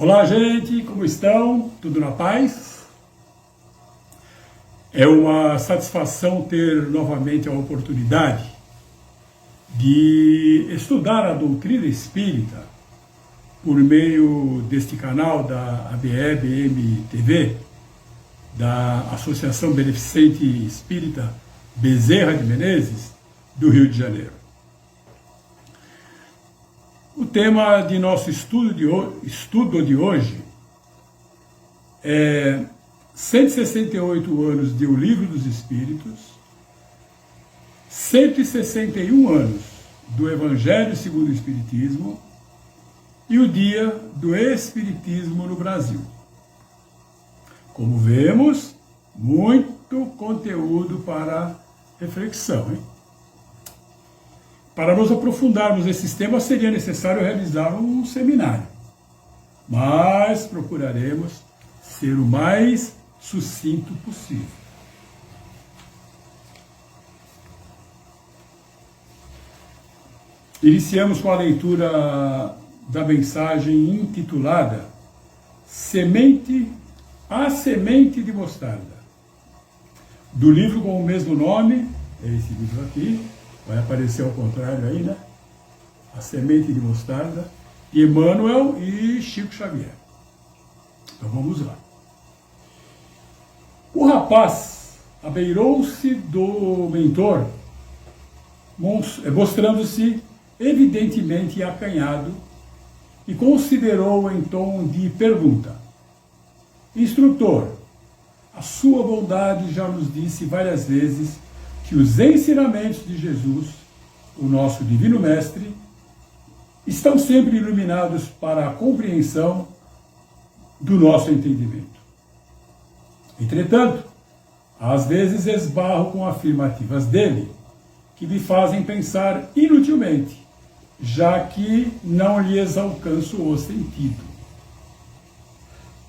Olá, gente, como estão? Tudo na paz? É uma satisfação ter novamente a oportunidade de estudar a doutrina espírita por meio deste canal da ABE-BM TV, da Associação Beneficente Espírita Bezerra de Menezes, do Rio de Janeiro. O tema de nosso estudo de hoje é 168 anos de O Livro dos Espíritos, 161 anos do Evangelho segundo o Espiritismo e o Dia do Espiritismo no Brasil. Como vemos, muito conteúdo para reflexão, hein? Para nos aprofundarmos nesses temas, seria necessário realizar um seminário, mas procuraremos ser o mais sucinto possível. Iniciamos com a leitura da mensagem intitulada A Semente de Mostarda, do livro com o mesmo nome, é esse livro aqui, vai aparecer ao contrário aí, né? A Semente de Mostarda, de Emmanuel e Chico Xavier. Então vamos lá. O rapaz abeirou-se do mentor, mostrando-se evidentemente acanhado, e considerou em tom de pergunta: Instrutor, a sua bondade já nos disse várias vezes que os ensinamentos de Jesus, o nosso Divino Mestre, estão sempre iluminados para a compreensão do nosso entendimento. Entretanto, às vezes esbarro com afirmativas dele que me fazem pensar inutilmente, já que não lhes alcanço o sentido.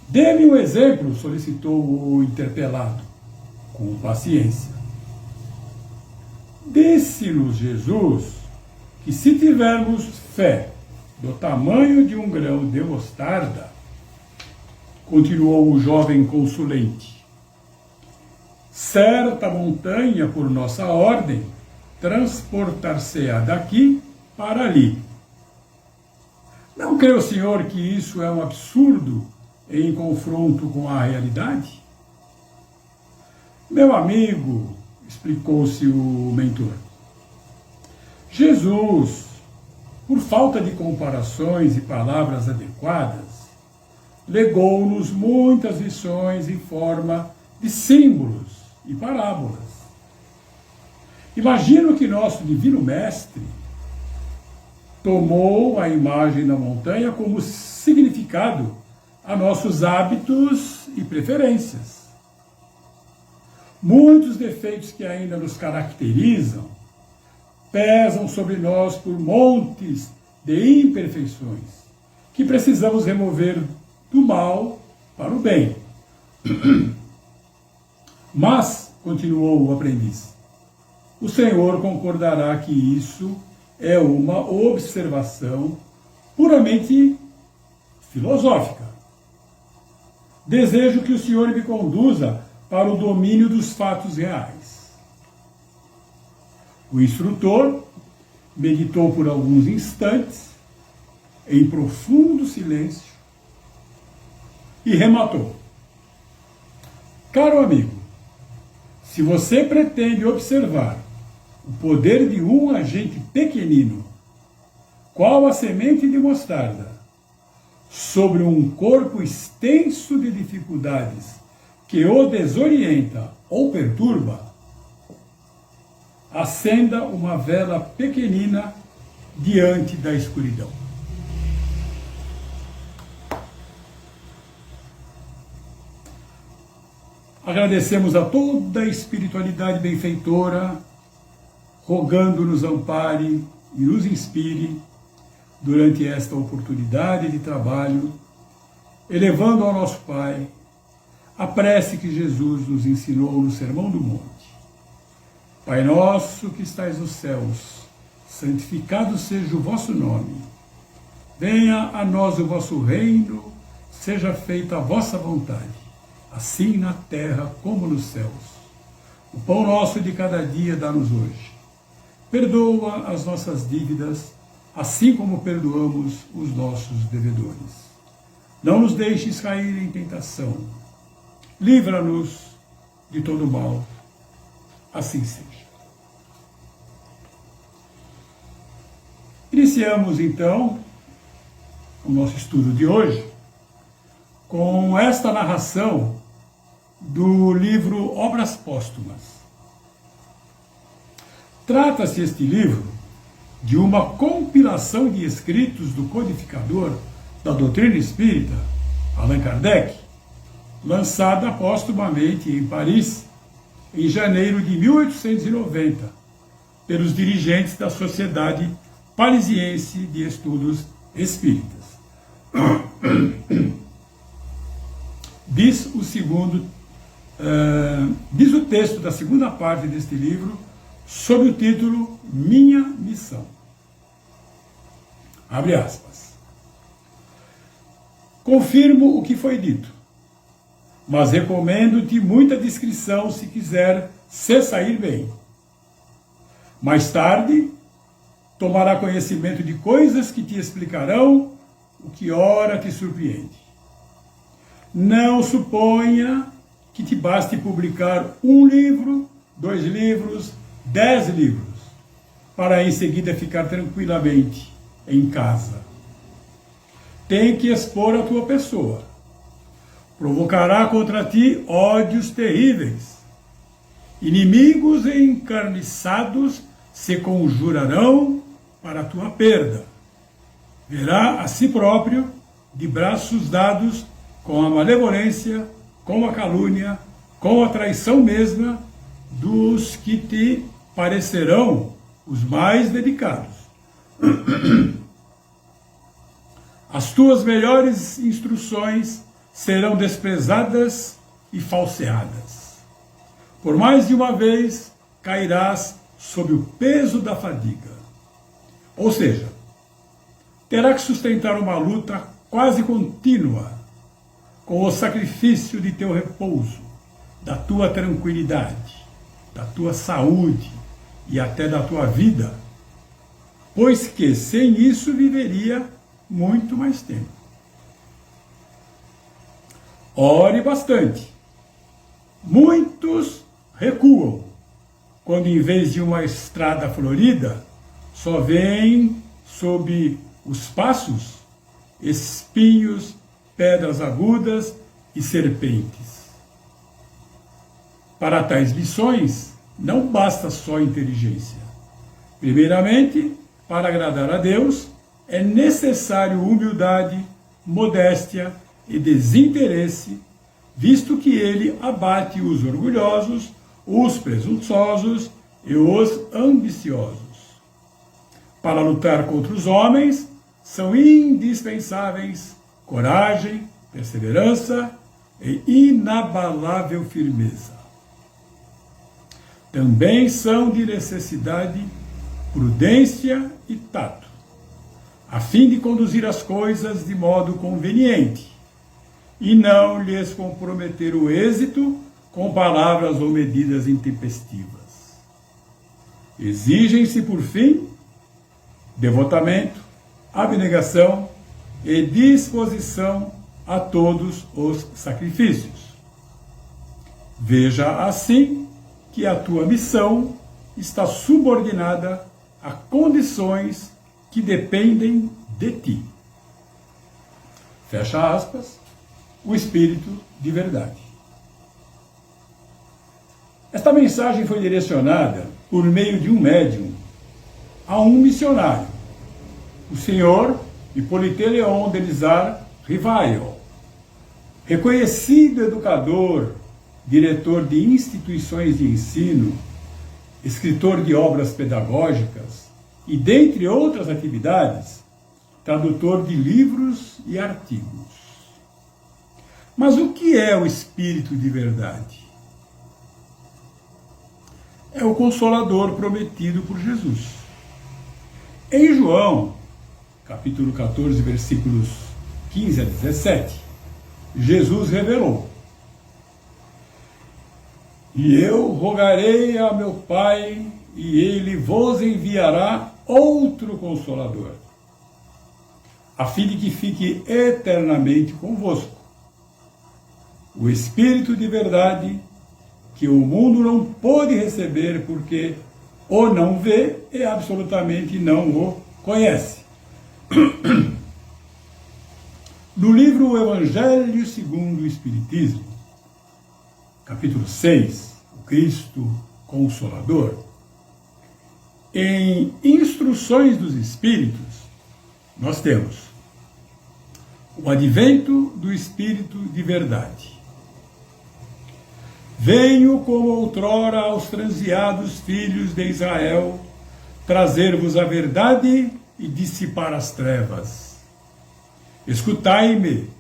Dê-me um exemplo, solicitou o interpelado, com paciência. Disse-nos Jesus que se tivermos fé do tamanho de um grão de mostarda, continuou o jovem consulente, certa montanha por nossa ordem transportar-se-á daqui para ali. Não crê o senhor que isso é um absurdo em confronto com a realidade? Meu amigo, explicou-se o mentor, Jesus, por falta de comparações e palavras adequadas, legou-nos muitas lições em forma de símbolos e parábolas. Imagino que nosso Divino Mestre tomou a imagem da montanha como significado a nossos hábitos e preferências. Muitos defeitos que ainda nos caracterizam pesam sobre nós por montes de imperfeições que precisamos remover do mal para o bem. Mas, continuou o aprendiz, o Senhor concordará que isso é uma observação puramente filosófica. Desejo que o Senhor me conduza para o domínio dos fatos reais. O instrutor meditou por alguns instantes, em profundo silêncio, e rematou: Caro amigo, se você pretende observar o poder de um agente pequenino, qual a semente de mostarda, sobre um corpo extenso de dificuldades que o desorienta ou perturba, acenda uma vela pequenina diante da escuridão. Agradecemos a toda a espiritualidade benfeitora, rogando nos ampare e nos inspire durante esta oportunidade de trabalho, elevando ao nosso Pai a prece que Jesus nos ensinou no Sermão do Monte. Pai nosso que estais nos céus, santificado seja o vosso nome. Venha a nós o vosso reino, seja feita a vossa vontade, assim na terra como nos céus. O pão nosso de cada dia dá-nos hoje. Perdoa as nossas dívidas, assim como perdoamos os nossos devedores. Não nos deixes cair em tentação. Livra-nos de todo mal. Assim seja. Iniciamos, então, o nosso estudo de hoje com esta narração do livro Obras Póstumas. Trata-se este livro de uma compilação de escritos do codificador da doutrina espírita, Allan Kardec, lançada póstumamente em Paris, em janeiro de 1890, pelos dirigentes da Sociedade Parisiense de Estudos Espíritas. Diz o texto da segunda parte deste livro, sob o título Minha Missão. Abre aspas. Confirmo o que foi dito, mas recomendo-te muita discrição se quiser se sair bem. Mais tarde, tomará conhecimento de coisas que te explicarão o que ora te surpreende. Não suponha que te baste publicar 1 livro, 2 livros, 10 livros, para em seguida ficar tranquilamente em casa. Tem que expor a tua pessoa. Provocará contra ti ódios terríveis. Inimigos encarniçados se conjurarão para a tua perda. Verá a si próprio de braços dados com a malevolência, com a calúnia, com a traição mesma dos que te parecerão os mais dedicados. As tuas melhores instruções serão desprezadas e falseadas. Por mais de uma vez cairás sob o peso da fadiga. Ou seja, terá que sustentar uma luta quase contínua com o sacrifício de teu repouso, da tua tranquilidade, da tua saúde e até da tua vida, pois que sem isso viveria muito mais tempo. Ore bastante. Muitos recuam, quando em vez de uma estrada florida, só vêm sob os passos espinhos, pedras agudas e serpentes. Para tais lições, não basta só inteligência. Primeiramente, para agradar a Deus, é necessário humildade, modéstia e desinteresse, visto que ele abate os orgulhosos, os presunçosos e os ambiciosos. Para lutar contra os homens, são indispensáveis coragem, perseverança e inabalável firmeza. Também são de necessidade prudência e tato, a fim de conduzir as coisas de modo conveniente e não lhes comprometer o êxito com palavras ou medidas intempestivas. Exigem-se, por fim, devotamento, abnegação e disposição a todos os sacrifícios. Veja assim que a tua missão está subordinada a condições que dependem de ti. Fecha aspas, o Espírito de Verdade. Esta mensagem foi direcionada por meio de um médium a um missionário, o senhor Hippolyte Léon Delisle Rivail, reconhecido educador, diretor de instituições de ensino, escritor de obras pedagógicas e, dentre outras atividades, tradutor de livros e artigos. Mas o que é o Espírito de Verdade? É o Consolador prometido por Jesus. Em João, capítulo 14, versículos 15 a 17, Jesus revelou: e eu rogarei a meu Pai, e ele vos enviará outro Consolador, a fim de que fique eternamente convosco, o Espírito de verdade, que o mundo não pôde receber, porque o não vê e absolutamente não o conhece. No livro O Evangelho segundo o Espiritismo, capítulo 6, o Cristo Consolador, em Instruções dos Espíritos, nós temos o advento do Espírito de verdade. Venho como outrora aos transviados filhos de Israel, trazer-vos a verdade e dissipar as trevas. Escutai-me.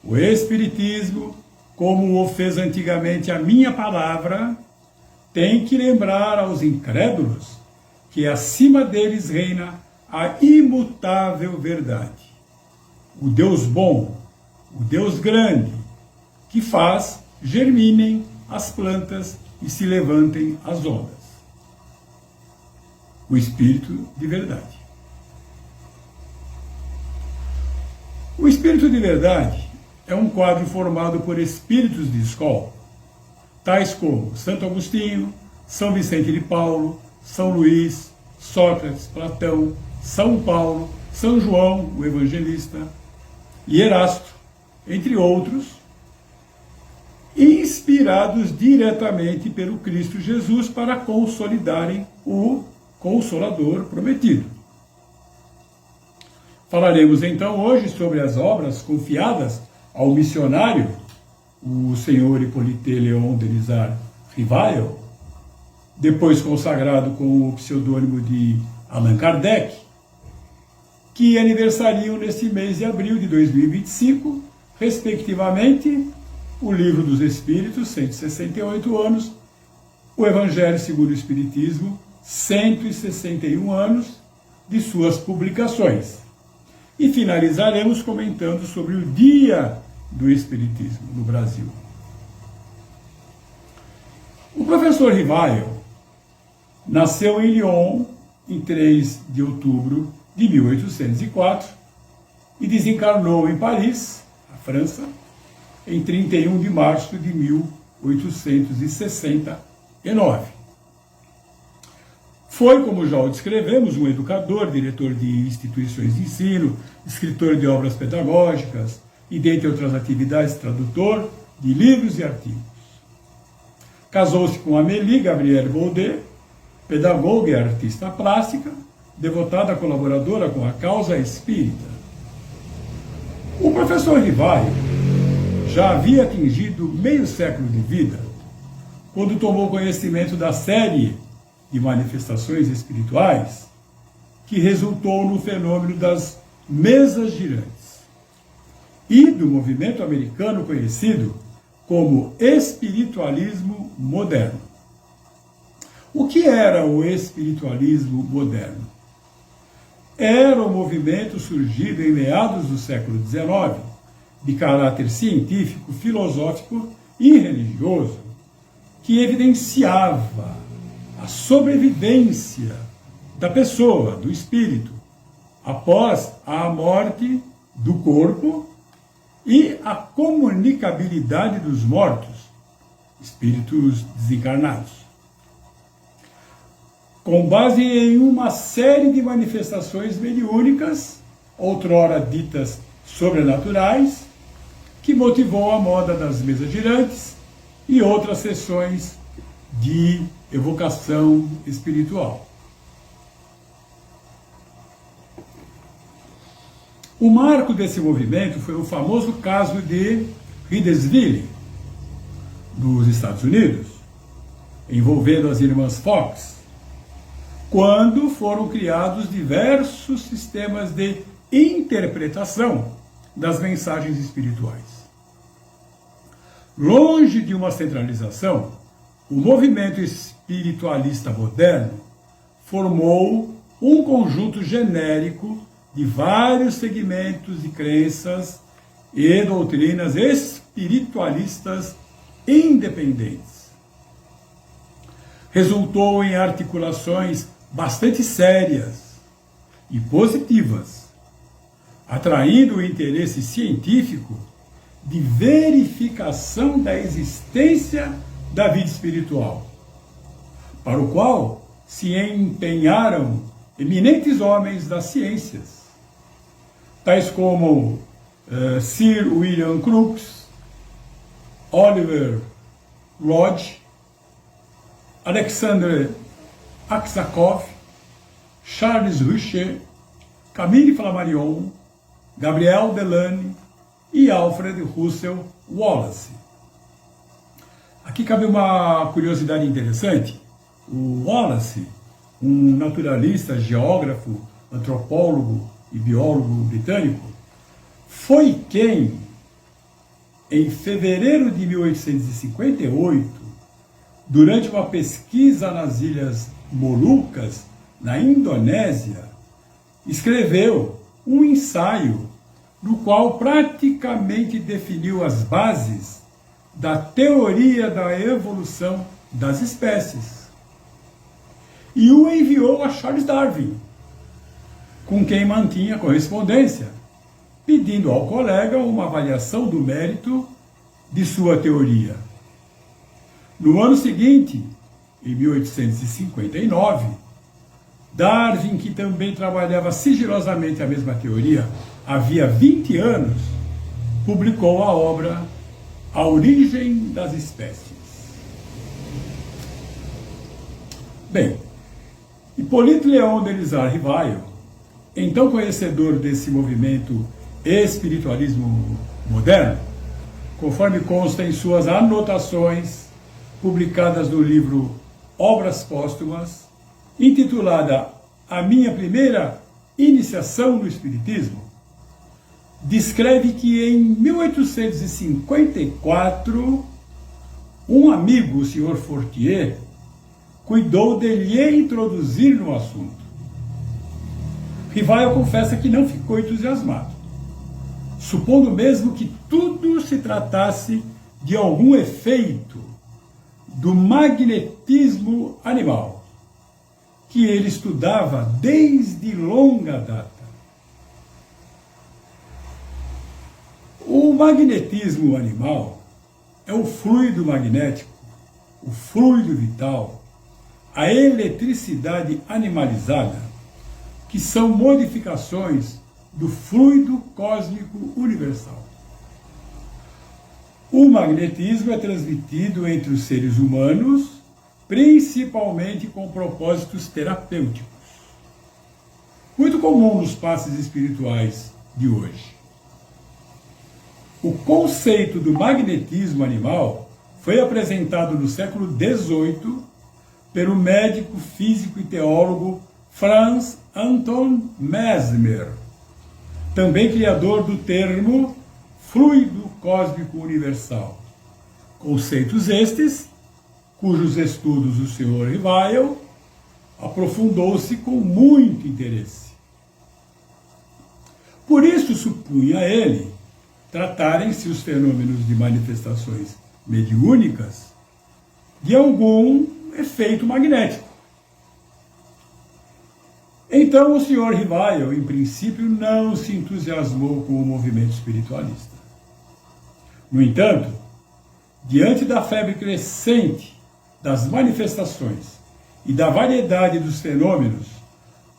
O Espiritismo, como o fez antigamente a minha palavra, tem que lembrar aos incrédulos que acima deles reina a imutável verdade. O Deus bom, o Deus grande, que faz germinem as plantas e se levantem as ondas. O Espírito de verdade. O Espírito de verdade é um quadro formado por espíritos de escola, tais como Santo Agostinho, São Vicente de Paulo, São Luís, Sócrates, Platão, São Paulo, São João, o Evangelista, e Erasto, entre outros, inspirados diretamente pelo Cristo Jesus para consolidarem o Consolador prometido. Falaremos então hoje sobre as obras confiadas ao missionário, o senhor Hippolyte Léon Denisard Rivail, depois consagrado com o pseudônimo de Allan Kardec, que aniversariam neste mês de abril de 2025, respectivamente, o Livro dos Espíritos, 168 anos, o Evangelho segundo o Espiritismo, 161 anos de suas publicações. E finalizaremos comentando sobre o Dia do Espiritismo no Brasil. O professor Rivail nasceu em Lyon em 3 de outubro de 1804 e desencarnou em Paris, a França, em 31 de março de 1869. Foi, como já o descrevemos, um educador, diretor de instituições de ensino, escritor de obras pedagógicas e, dentre outras atividades, tradutor de livros e artigos. Casou-se com Amélie Gabrielle Baudet, pedagoga e artista plástica, devotada colaboradora com a causa espírita. O professor Rivail já havia atingido meio século de vida quando tomou conhecimento da série de manifestações espirituais que resultou no fenômeno das mesas girantes e do movimento americano conhecido como espiritualismo moderno. O que era o espiritualismo moderno? Era um movimento surgido em meados do século XIX, de caráter científico, filosófico e religioso, que evidenciava a sobrevivência da pessoa, do espírito, após a morte do corpo e a comunicabilidade dos mortos, espíritos desencarnados. Com base em uma série de manifestações mediúnicas, outrora ditas sobrenaturais, que motivou a moda das mesas girantes e outras sessões de evocação espiritual. O marco desse movimento foi o famoso caso de Hydesville, dos Estados Unidos, envolvendo as irmãs Fox, quando foram criados diversos sistemas de interpretação das mensagens espirituais. Longe de uma centralização, o movimento espiritualista moderno formou um conjunto genérico de vários segmentos de crenças e doutrinas espiritualistas independentes. Resultou em articulações bastante sérias e positivas, atraindo o interesse científico de verificação da existência da vida espiritual, para o qual se empenharam eminentes homens das ciências, tais como Sir William Crookes, Oliver Lodge, Alexander Aksakov, Charles Richer, Camille Flammarion, Gabriel Delane e Alfred Russel Wallace. Aqui cabe uma curiosidade interessante. O Wallace, um naturalista, geógrafo, antropólogo e biólogo britânico, foi quem, em fevereiro de 1858, durante uma pesquisa nas Ilhas Molucas, na Indonésia, escreveu um ensaio no qual praticamente definiu as bases da teoria da evolução das espécies. E o enviou a Charles Darwin, com quem mantinha correspondência, pedindo ao colega uma avaliação do mérito de sua teoria. No ano seguinte, em 1859, Darwin, que também trabalhava sigilosamente a mesma teoria havia 20 anos, publicou a obra A Origem das Espécies. Bem, Hipólito Léon Delisle Rivail, então conhecedor desse movimento espiritualismo moderno, conforme consta em suas anotações publicadas no livro Obras Póstumas, intitulada A Minha Primeira Iniciação no Espiritismo, descreve que em 1854, um amigo, o Sr. Fortier, cuidou de lhe introduzir no assunto. Rivail confessa que não ficou entusiasmado, supondo mesmo que tudo se tratasse de algum efeito do magnetismo animal, que ele estudava desde longa data. O magnetismo animal é o fluido magnético, o fluido vital, a eletricidade animalizada, que são modificações do fluido cósmico universal. O magnetismo é transmitido entre os seres humanos, principalmente com propósitos terapêuticos, muito comum nos passes espirituais de hoje. O conceito do magnetismo animal foi apresentado no século XVIII pelo médico, físico e teólogo Franz Anton Mesmer, também criador do termo fluido cósmico universal. Conceitos estes, cujos estudos o Sr. Rivail aprofundou-se com muito interesse. Por isso supunha ele tratarem-se os fenômenos de manifestações mediúnicas de algum efeito magnético. Então o Sr. Rivail, em princípio, não se entusiasmou com o movimento espiritualista. No entanto, diante da febre crescente das manifestações e da variedade dos fenômenos,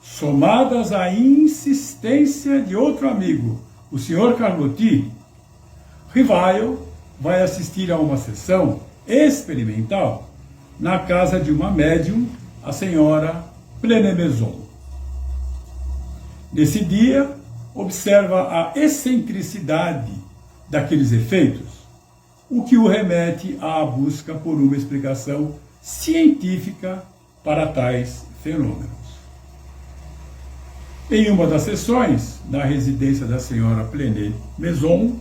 somadas à insistência de outro amigo, o Sr. Carlotti, Rivail vai assistir a uma sessão experimental na casa de uma médium, a senhora Plené-Maison. Nesse dia, observa a excentricidade daqueles efeitos, o que o remete à busca por uma explicação científica para tais fenômenos. Em uma das sessões, na residência da senhora Plené-Maison,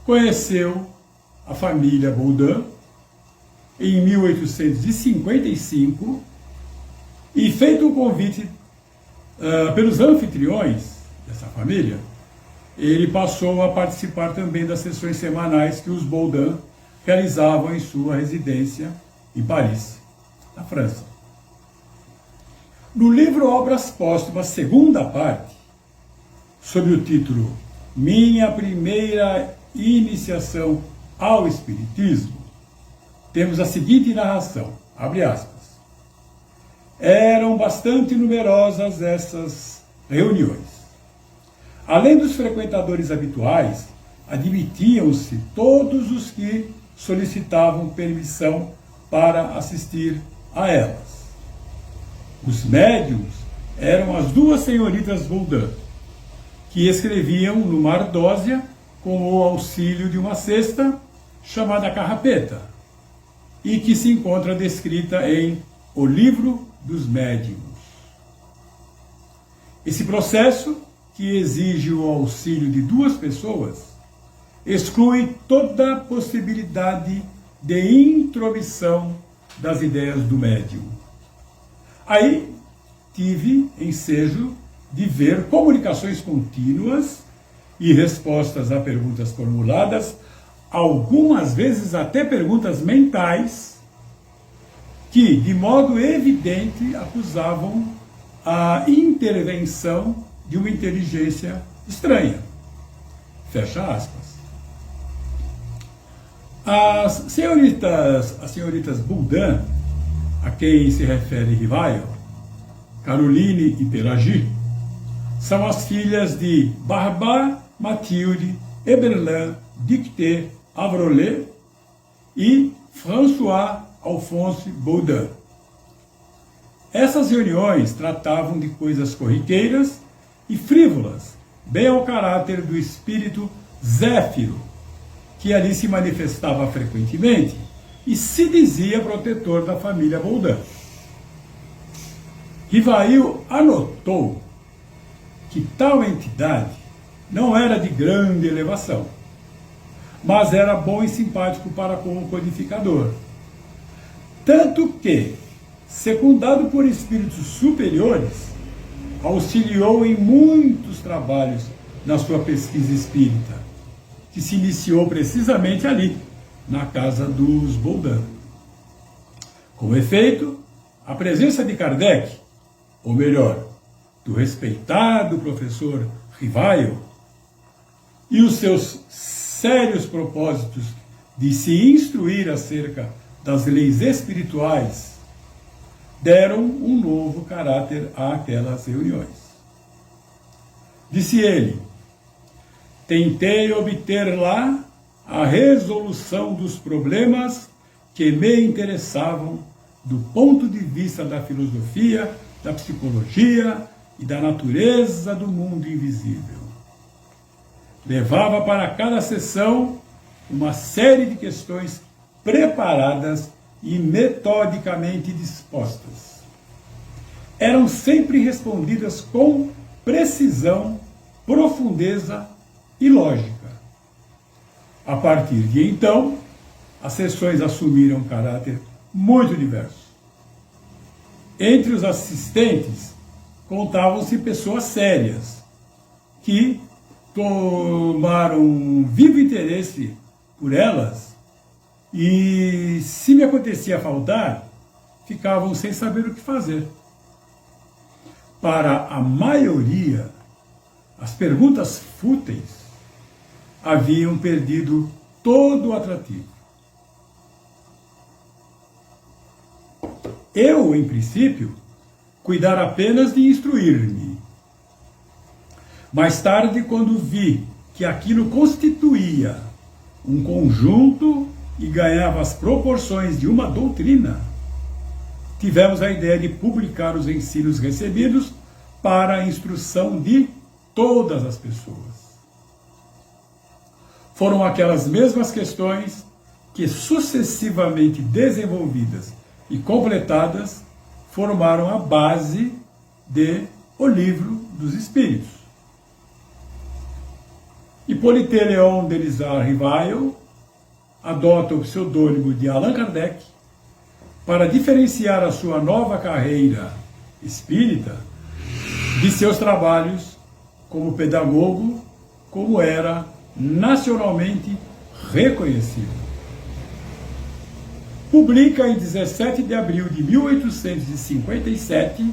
conheceu a família Baudin em 1855 e, feito o convite pelos anfitriões dessa família, ele passou a participar também das sessões semanais que os Baudin realizavam em sua residência em Paris, na França. No livro Obras Póstumas, segunda parte, sob o título Minha Primeira Iniciação ao Espiritismo, temos a seguinte narração, abre aspas. Eram bastante numerosas essas reuniões. Além dos frequentadores habituais, admitiam-se todos os que solicitavam permissão para assistir a elas. Os médiuns eram as duas senhoritas Baudin, que escreviam numa ardósia com o auxílio de uma cesta chamada carrapeta, e que se encontra descrita em O Livro dos Médiuns. Esse processo, que exige o auxílio de duas pessoas, exclui toda possibilidade de intromissão das ideias do médium. Aí tive ensejo de ver comunicações contínuas e respostas a perguntas formuladas, algumas vezes até perguntas mentais, que, de modo evidente, acusavam a intervenção de uma inteligência estranha. Fecha aspas. As senhoritas Baudin, a quem se refere Rivail, Caroline e Pelagie, são as filhas de Barbara, Mathilde, Eberlin, Dicté, Avrolet e François-Alphonse Baudin. Essas reuniões tratavam de coisas corriqueiras e frívolas, bem ao caráter do espírito Zéfiro, que ali se manifestava frequentemente e se dizia protetor da família Baudin. Rivail anotou que tal entidade não era de grande elevação, mas era bom e simpático para com o codificador. Tanto que, secundado por espíritos superiores, auxiliou em muitos trabalhos na sua pesquisa espírita, que se iniciou precisamente ali, na casa dos Baudin. Com efeito, a presença de Kardec, ou melhor, do respeitado professor Rivail, e os seus sérios propósitos de se instruir acerca das leis espirituais, deram um novo caráter àquelas reuniões. Disse ele: tentei obter lá a resolução dos problemas que me interessavam do ponto de vista da filosofia, da psicologia e da natureza do mundo invisível. Levava para cada sessão uma série de questões preparadas e metodicamente dispostas. Eram sempre respondidas com precisão, profundeza e lógica. A partir de então, as sessões assumiram um caráter muito diverso. Entre os assistentes, contavam-se pessoas sérias, que tomaram um vivo interesse por elas, e se me acontecia faltar, ficavam sem saber o que fazer. Para a maioria, as perguntas fúteis haviam perdido todo o atrativo. Eu, em princípio, cuidara apenas de instruir-me. Mais tarde, quando vi que aquilo constituía um conjunto e ganhava as proporções de uma doutrina, tivemos a ideia de publicar os ensinos recebidos para a instrução de todas as pessoas. Foram aquelas mesmas questões que, sucessivamente desenvolvidas e completadas, formaram a base de O Livro dos Espíritos. Hippolyte Léon Delisle Rivail adota o pseudônimo de Allan Kardec para diferenciar a sua nova carreira espírita de seus trabalhos como pedagogo, como era nacionalmente reconhecido. Publica em 17 de abril de 1857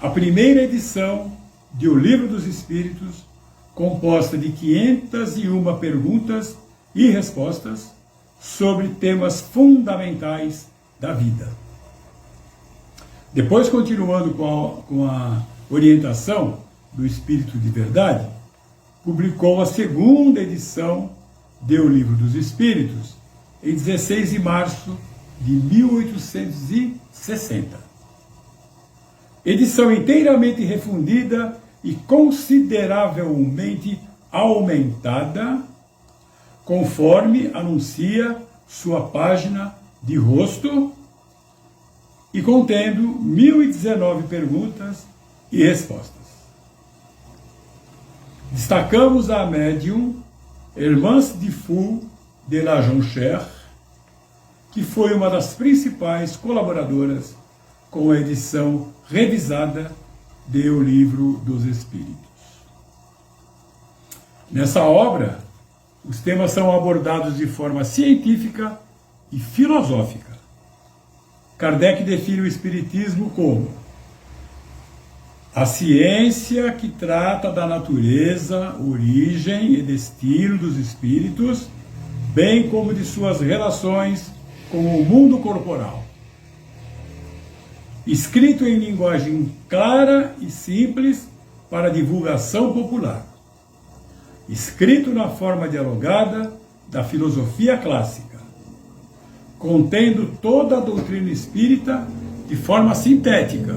a primeira edição de O Livro dos Espíritos, composta de 501 perguntas e respostas sobre temas fundamentais da vida. Depois, continuando com a orientação do Espírito de Verdade, publicou a segunda edição de O Livro dos Espíritos, em 16 de março de 1860. Edição inteiramente refundida e consideravelmente aumentada, conforme anuncia sua página de rosto, e contendo 1019 perguntas e respostas. Destacamos a médium Hermance de Fou de la Jonchère, que foi uma das principais colaboradoras com a edição revisada de O Livro dos Espíritos. Nessa obra, os temas são abordados de forma científica e filosófica. Kardec define o Espiritismo como a ciência que trata da natureza, origem e destino dos espíritos, bem como de suas relações com o mundo corporal. Escrito em linguagem clara e simples para divulgação popular. Escrito na forma dialogada da filosofia clássica, contendo toda a doutrina espírita de forma sintética.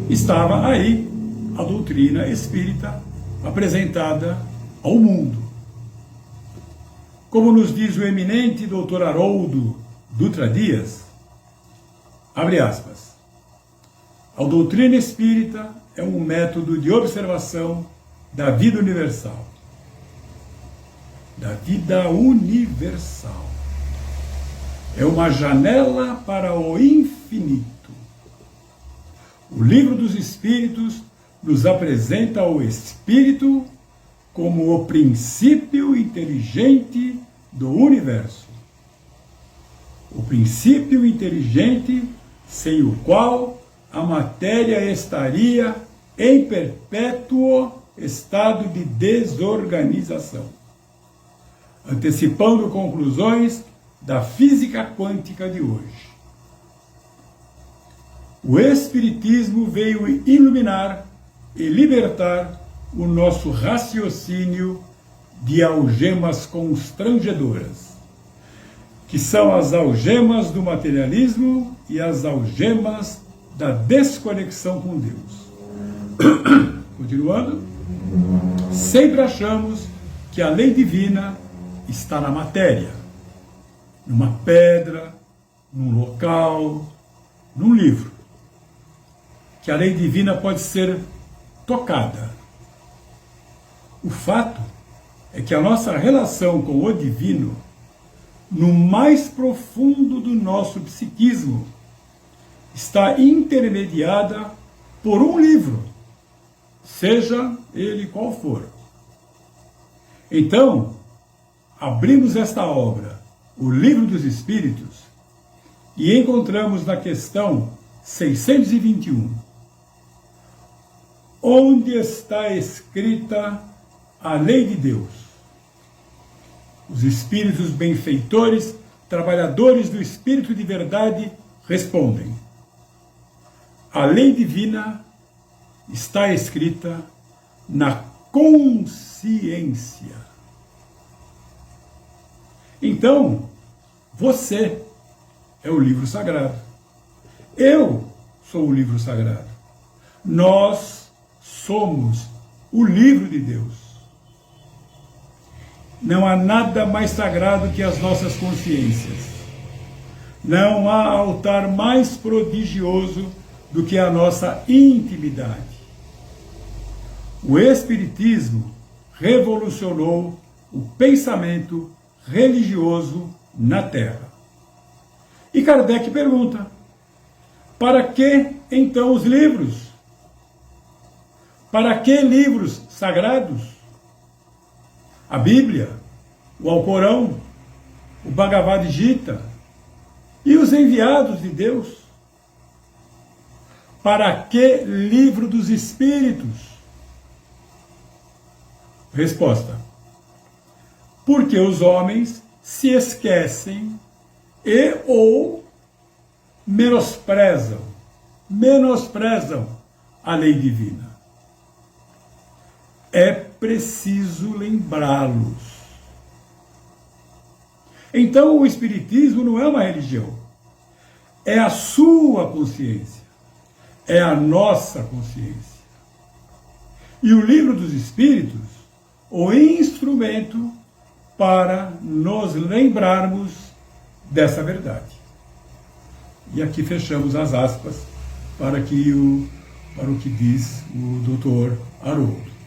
Estava aí a doutrina espírita apresentada ao mundo. Como nos diz o eminente Dr. Haroldo Dutra Dias, abre aspas, a doutrina espírita é um método de observação da vida universal. Da vida universal. É uma janela para o infinito. O Livro dos Espíritos nos apresenta o Espírito como o princípio inteligente do universo. O princípio inteligente sem o qual a matéria estaria em perpétuo estado de desorganização, antecipando conclusões da física quântica de hoje. O Espiritismo veio iluminar e libertar o nosso raciocínio de algemas constrangedoras, que são as algemas do materialismo e as algemas da desconexão com Deus. Continuando, sempre achamos que a lei divina está na matéria, numa pedra, num local, num livro. Que a lei divina pode ser tocada. O fato é que a nossa relação com o divino, no mais profundo do nosso psiquismo, está intermediada por um livro, seja ele qual for. Então, abrimos esta obra, O Livro dos Espíritos, e encontramos na questão 621, onde está escrita a lei de Deus. Os espíritos benfeitores, trabalhadores do Espírito de Verdade, respondem: a lei divina está escrita na consciência. Então, você é o livro sagrado. Eu sou o livro sagrado. Nós somos o livro de Deus. Não há nada mais sagrado que as nossas consciências. Não há altar mais prodigioso do que a nossa intimidade. O Espiritismo revolucionou o pensamento religioso na Terra. E Kardec pergunta: para que então os livros? Para que livros sagrados? A Bíblia, o Alcorão, o Bhagavad Gita e os enviados de Deus. Para que livro dos Espíritos? Resposta: porque os homens se esquecem e ou menosprezam a lei divina. É preciso lembrá-los. Então o Espiritismo não é uma religião, é a sua consciência, é a nossa consciência. E o Livro dos Espíritos, o instrumento para nos lembrarmos dessa verdade. E aqui fechamos as aspas para o que diz o Dr. Haroldo.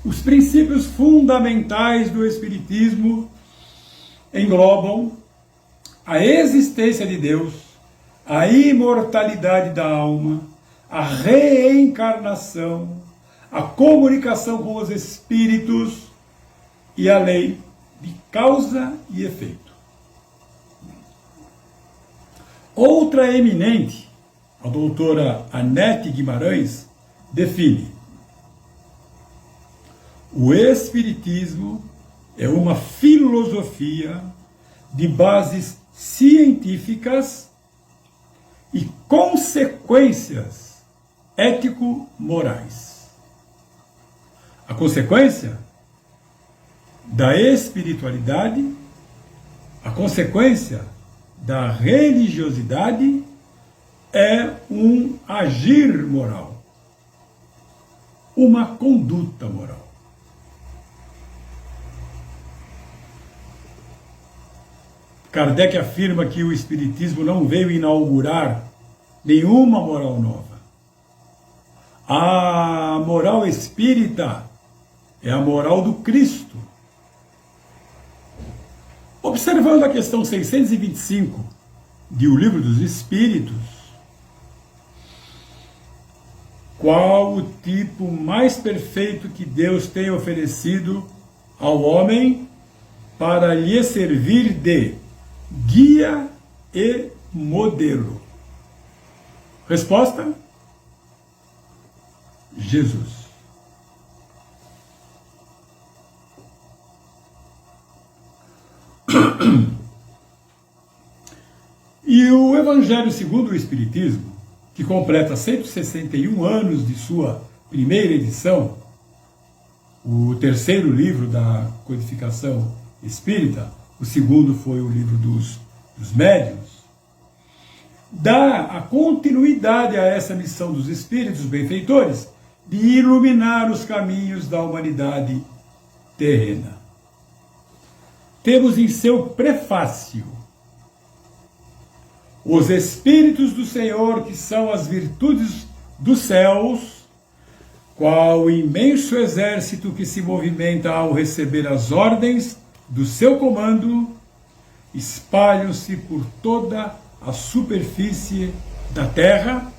Os princípios fundamentais do Espiritismo englobam a existência de Deus, a imortalidade da alma, a reencarnação, a comunicação com os espíritos e a lei de causa e efeito. Outra eminente, a doutora Anete Guimarães, define: o Espiritismo é uma filosofia de bases científicas e consequências ético-morais. A consequência da espiritualidade, a consequência da religiosidade é um agir moral, uma conduta moral. Kardec afirma que o Espiritismo não veio inaugurar nenhuma moral nova. A moral espírita é a moral do Cristo. Observando a questão 625 de O Livro dos Espíritos, qual o tipo mais perfeito que Deus tem oferecido ao homem para lhe servir de guia e modelo? Resposta: Jesus. E o Evangelho segundo o Espiritismo, que completa 161 anos de sua primeira edição, o terceiro livro da codificação espírita, o segundo foi o livro dos médiuns, dá a continuidade a essa missão dos espíritos benfeitores de iluminar os caminhos da humanidade terrena. Temos em seu prefácio: os Espíritos do Senhor, que são as virtudes dos céus, qual imenso exército que se movimenta ao receber as ordens do seu comando, espalham-se por toda a superfície da terra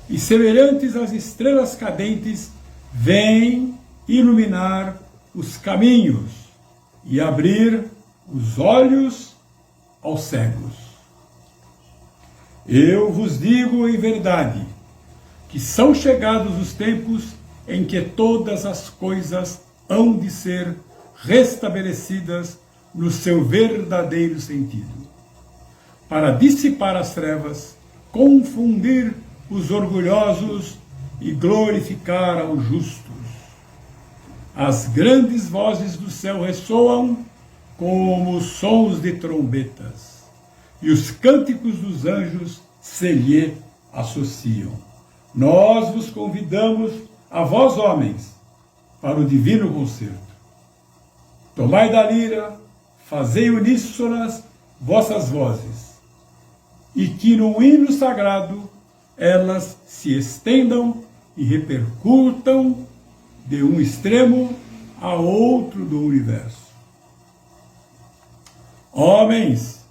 e, semelhantes às estrelas cadentes, vêm iluminar os caminhos e abrir os olhos aos cegos. Eu vos digo em verdade que são chegados os tempos em que todas as coisas hão de ser restabelecidas no seu verdadeiro sentido, para dissipar as trevas, confundir os orgulhosos e glorificar aos justos. As grandes vozes do céu ressoam como os sons de trombetas, e os cânticos dos anjos se lhe associam. Nós vos convidamos, a vós homens, para o divino concerto. Tomai da lira, fazei uníssonas vossas vozes, e que num hino sagrado elas se estendam e repercutam de um extremo a outro do universo. Homens,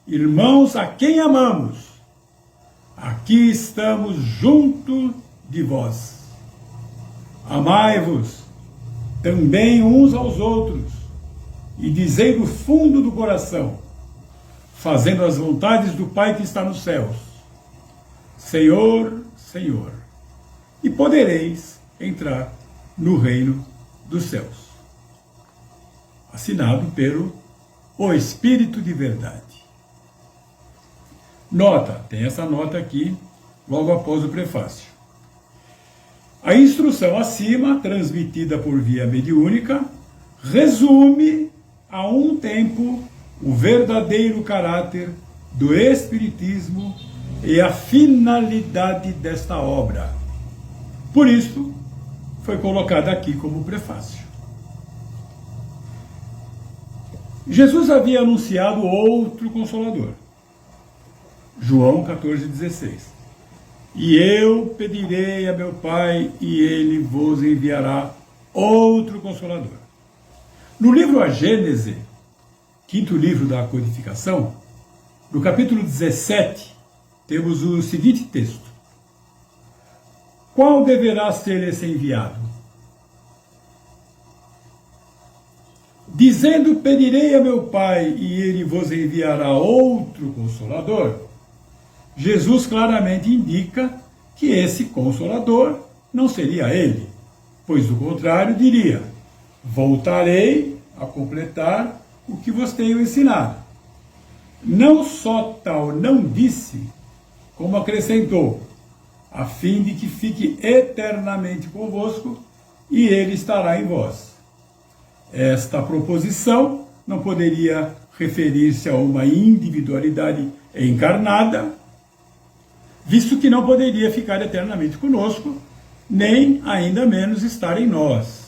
irmãos a quem amamos, aqui estamos junto de vós. Amai-vos também uns aos outros, e dizei do fundo do coração, fazendo as vontades do Pai que está nos céus, Senhor, Senhor, e podereis entrar no reino dos céus. Assinado pelo o Espírito de Verdade. Nota, tem essa nota aqui, logo após o prefácio. A instrução acima, transmitida por via mediúnica, resume a um tempo o verdadeiro caráter do Espiritismo e a finalidade desta obra. Por isso, foi colocada aqui como prefácio. Jesus havia anunciado outro Consolador. João 14,16. E eu pedirei a meu Pai, e ele vos enviará outro Consolador. No livro A Gênese, quinto livro da codificação, no capítulo 17, temos o seguinte texto. Qual deverá ser esse enviado? Dizendo, pedirei a meu Pai, e ele vos enviará outro Consolador, Jesus claramente indica que esse Consolador não seria ele, pois do contrário diria, voltarei a completar o que vos tenho ensinado. Não só tal não disse, como acrescentou, a fim de que fique eternamente convosco e ele estará em vós. Esta proposição não poderia referir-se a uma individualidade encarnada, visto que não poderia ficar eternamente conosco, nem ainda menos estar em nós.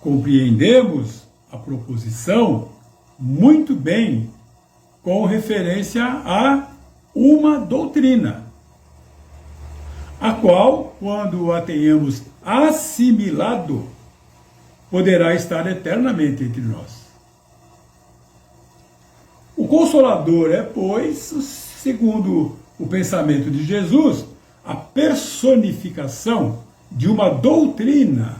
Compreendemos a proposição muito bem com referência a uma doutrina, a qual, quando a tenhamos assimilado, poderá estar eternamente entre nós. O Consolador é, pois, segundo o pensamento de Jesus, a personificação de uma doutrina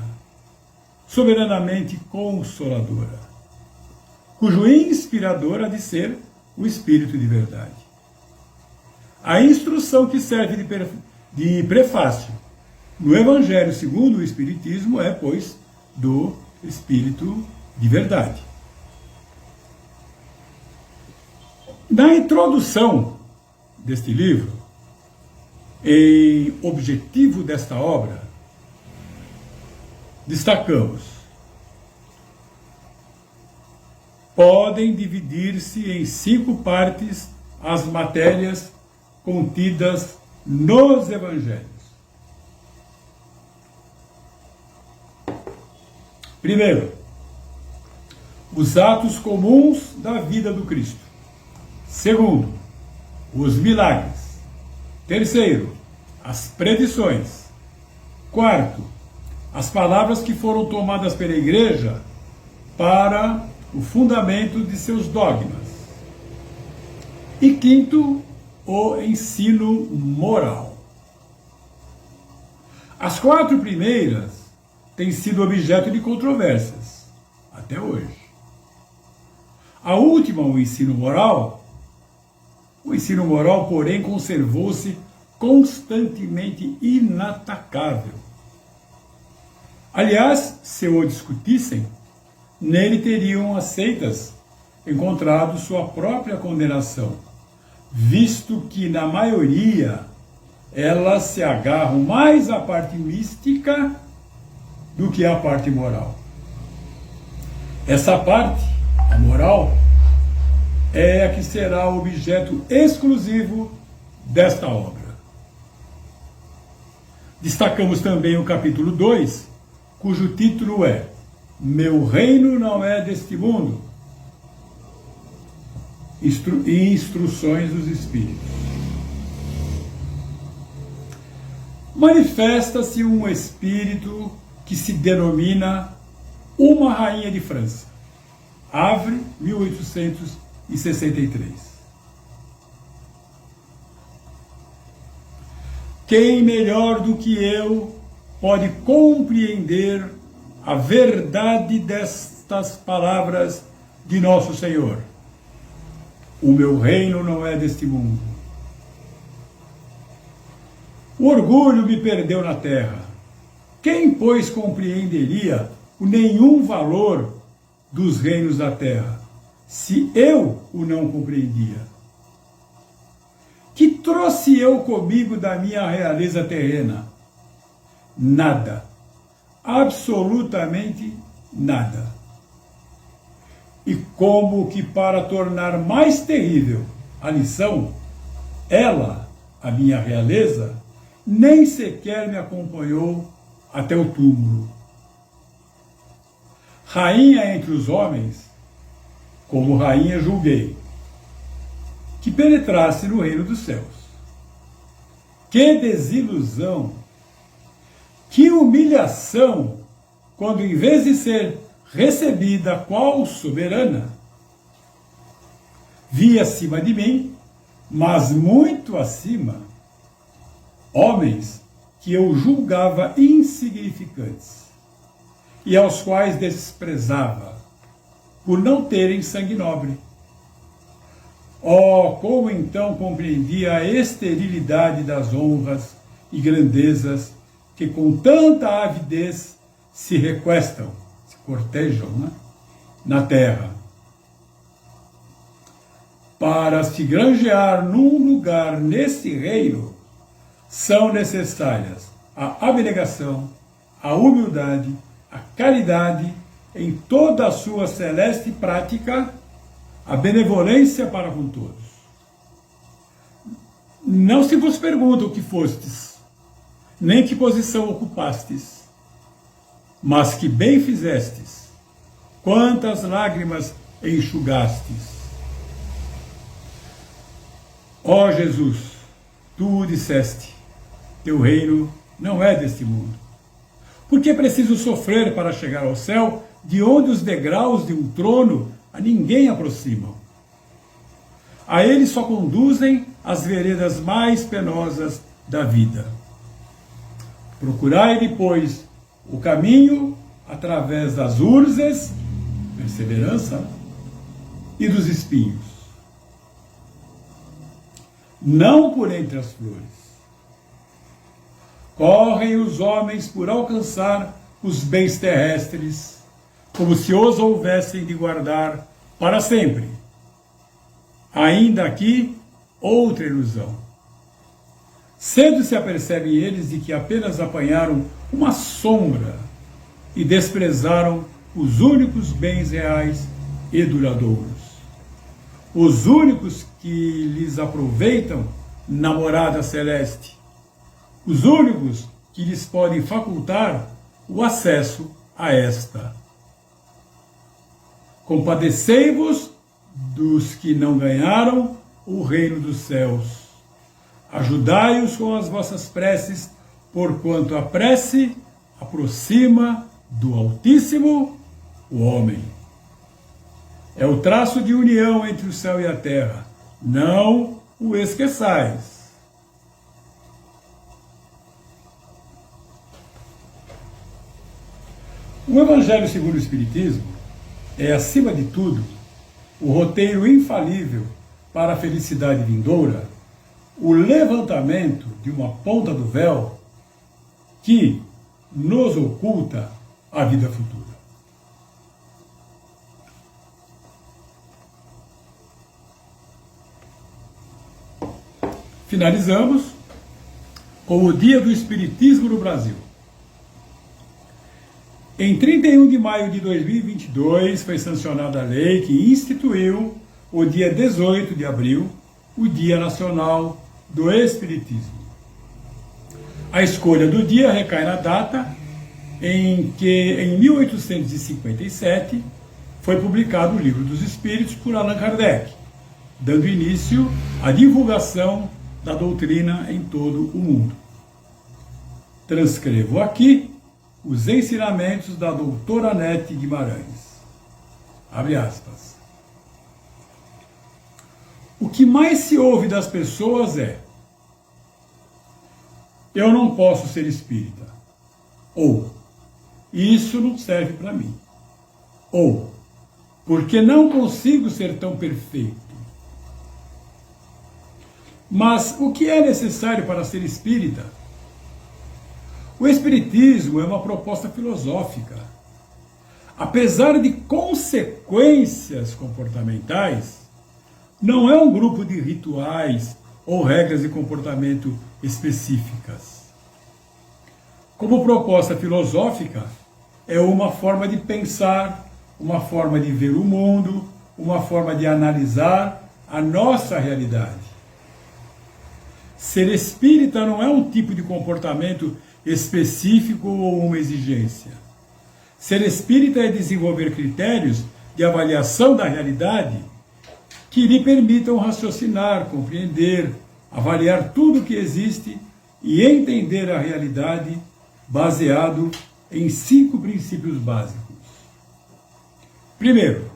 soberanamente consoladora, cujo inspirador há de ser o Espírito de Verdade. A instrução que serve de prefácio no Evangelho segundo o Espiritismo é, pois, do Espírito de Verdade. Na introdução deste livro, em objetivo desta obra, destacamos: podem dividir-se em 5 partes as matérias contidas nos Evangelhos. Primeiro, os atos comuns da vida do Cristo. Segundo, os milagres. Terceiro, as predições. Quarto, as palavras que foram tomadas pela Igreja para o fundamento de seus dogmas. E quinto, o ensino moral. As 4 primeiras têm sido objeto de controvérsias, até hoje. A última, o ensino moral, porém, conservou-se constantemente inatacável. Aliás, se o discutissem, nele teriam as seitas encontrado sua própria condenação, visto que, na maioria, elas se agarram mais à parte mística do que à parte moral. Essa parte, a moral, é a que será objeto exclusivo desta obra. Destacamos também o capítulo 2, cujo título é Meu reino não é deste mundo. Instruções dos Espíritos. Manifesta-se um espírito que se denomina Uma Rainha de França. Havre, 1863. Quem melhor do que eu pode compreender a verdade destas palavras de nosso Senhor? O meu reino não é deste mundo. O orgulho me perdeu na terra. Quem, pois, compreenderia o nenhum valor dos reinos da terra, se eu o não compreendia? Que trouxe eu comigo da minha realeza terrena? Nada. Absolutamente nada. E como que para tornar mais terrível a lição, ela, a minha realeza, nem sequer me acompanhou até o túmulo. Rainha entre os homens, como rainha julguei, que penetrasse no reino dos céus. Que desilusão! Que humilhação, quando em vez de ser recebida qual soberana, vi acima de mim, mas muito acima, homens que eu julgava insignificantes e aos quais desprezava, por não terem sangue nobre. Oh, como então compreendia a esterilidade das honras e grandezas que com tanta avidez se requestam, se cortejam, na terra. Para se granjear num lugar nesse reino, são necessárias a abnegação, a humildade, a caridade em toda a sua celeste prática, a benevolência para com todos. Não se vos pergunta o que fostes, nem que posição ocupastes, mas que bem fizestes, quantas lágrimas enxugastes. Ó Jesus, tu disseste, teu reino não é deste mundo. Por que preciso sofrer para chegar ao céu, de onde os degraus de um trono a ninguém aproximam? A ele só conduzem as veredas mais penosas da vida. Procurai-lhe, pois, o caminho através das urzes, perseverança, e dos espinhos. Não por entre as flores. Correm os homens por alcançar os bens terrestres, como se os houvessem de guardar para sempre. Ainda aqui, outra ilusão. Cedo se apercebem eles de que apenas apanharam uma sombra e desprezaram os únicos bens reais e duradouros. Os únicos que lhes aproveitam na morada celeste. Os únicos que lhes podem facultar o acesso a esta. Compadecei-vos dos que não ganharam o reino dos céus. Ajudai-os com as vossas preces, porquanto a prece aproxima do Altíssimo o homem. É o traço de união entre o céu e a terra. Não o esqueçais. O Evangelho segundo o Espiritismo é, acima de tudo, o roteiro infalível para a felicidade vindoura, o levantamento de uma ponta do véu que nos oculta a vida futura. Finalizamos com o Dia do Espiritismo no Brasil. Em 31 de maio de 2022 foi sancionada a lei que instituiu o dia 18 de abril, o Dia Nacional do Espiritismo. A escolha do dia recai na data em que, em 1857, foi publicado o Livro dos Espíritos por Allan Kardec, dando início à divulgação da doutrina em todo o mundo. Transcrevo aqui os ensinamentos da doutora Anete Guimarães. Abre aspas. O que mais se ouve das pessoas é: eu não posso ser espírita. Ou, isso não serve para mim. Ou, porque não consigo ser tão perfeito. Mas o que é necessário para ser espírita? O espiritismo é uma proposta filosófica. Apesar de consequências comportamentais, não é um grupo de rituais ou regras de comportamento específicas. Como proposta filosófica, é uma forma de pensar, uma forma de ver o mundo, uma forma de analisar a nossa realidade. Ser espírita não é um tipo de comportamento específico ou uma exigência. Ser espírita é desenvolver critérios de avaliação da realidade que lhe permitam raciocinar, compreender, avaliar tudo o que existe e entender a realidade baseado em 5 princípios básicos. Primeiro,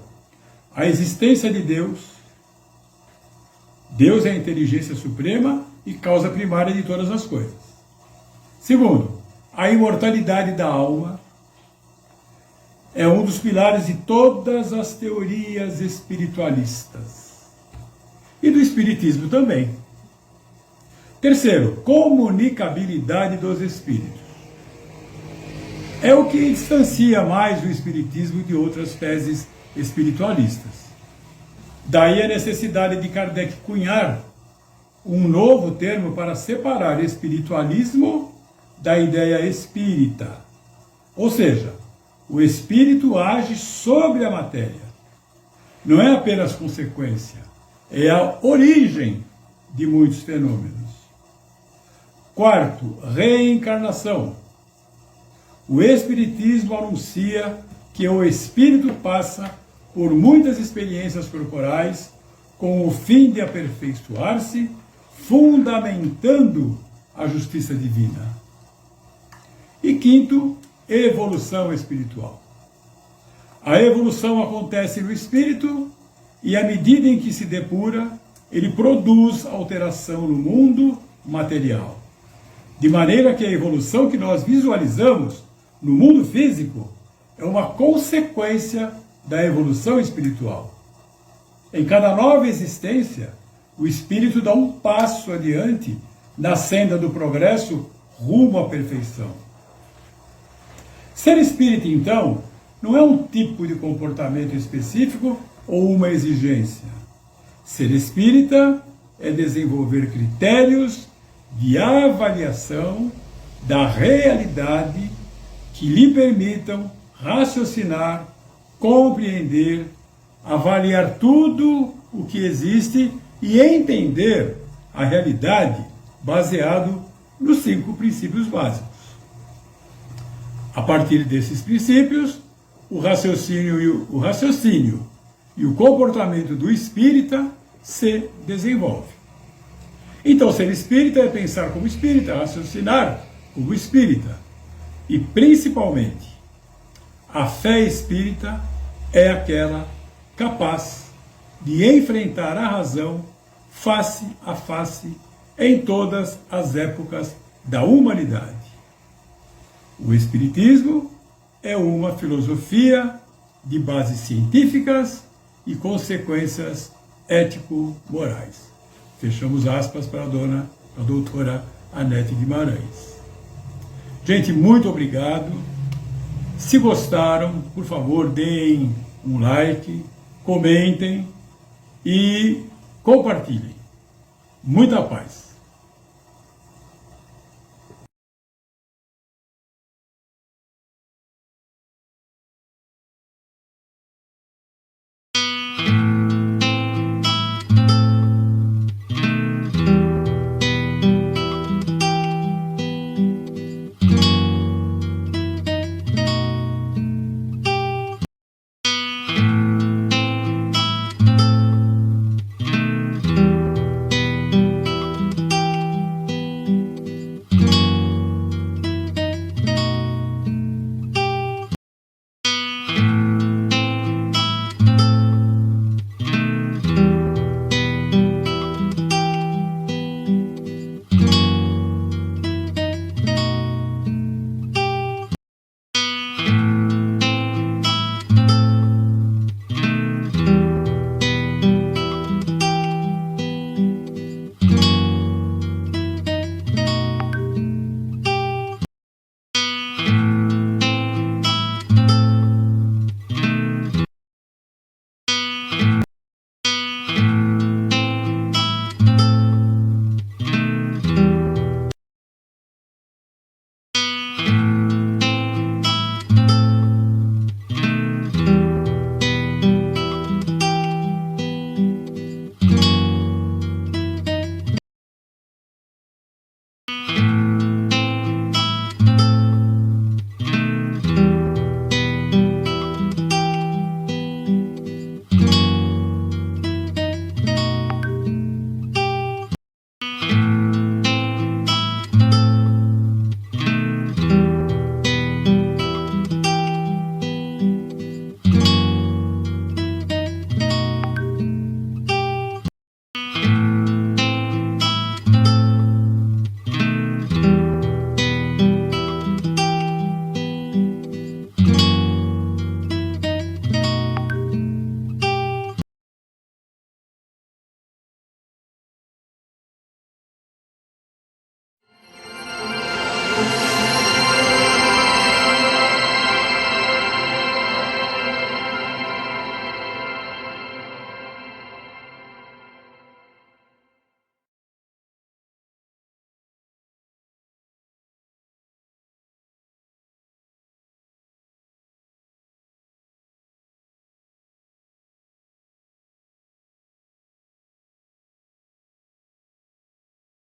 a existência de Deus. Deus é a inteligência suprema e causa primária de todas as coisas. Segundo, a imortalidade da alma é um dos pilares de todas as teorias espiritualistas. E do espiritismo também. Terceiro, comunicabilidade dos espíritos. É o que distancia mais o espiritismo de outras teses espiritualistas. Daí a necessidade de Kardec cunhar um novo termo para separar espiritualismo da ideia espírita. Ou seja, o espírito age sobre a matéria. Não é apenas consequência, é a origem de muitos fenômenos. Quarto, reencarnação. O espiritismo anuncia que o espírito passa por muitas experiências corporais com o fim de aperfeiçoar-se, fundamentando a justiça divina. E quinto, evolução espiritual. A evolução acontece no espírito e, à medida em que se depura, ele produz alteração no mundo material. De maneira que a evolução que nós visualizamos no mundo físico é uma consequência da evolução espiritual. Em cada nova existência, o espírito dá um passo adiante na senda do progresso rumo à perfeição. Ser espírita, então, não é um tipo de comportamento específico ou uma exigência. Ser espírita é desenvolver critérios de avaliação da realidade que lhe permitam raciocinar, compreender, avaliar tudo o que existe e entender a realidade baseado nos 5 princípios básicos. A partir desses princípios, o raciocínio e o comportamento do espírita se desenvolve. Então, ser espírita é pensar como espírita, raciocinar como espírita. E, principalmente, a fé espírita é aquela capaz de enfrentar a razão face a face em todas as épocas da humanidade. O espiritismo é uma filosofia de bases científicas e consequências ético-morais. Fechamos aspas para a doutora Anete Guimarães. Gente, muito obrigado. Se gostaram, por favor, deem um like, comentem e compartilhem. Muita paz.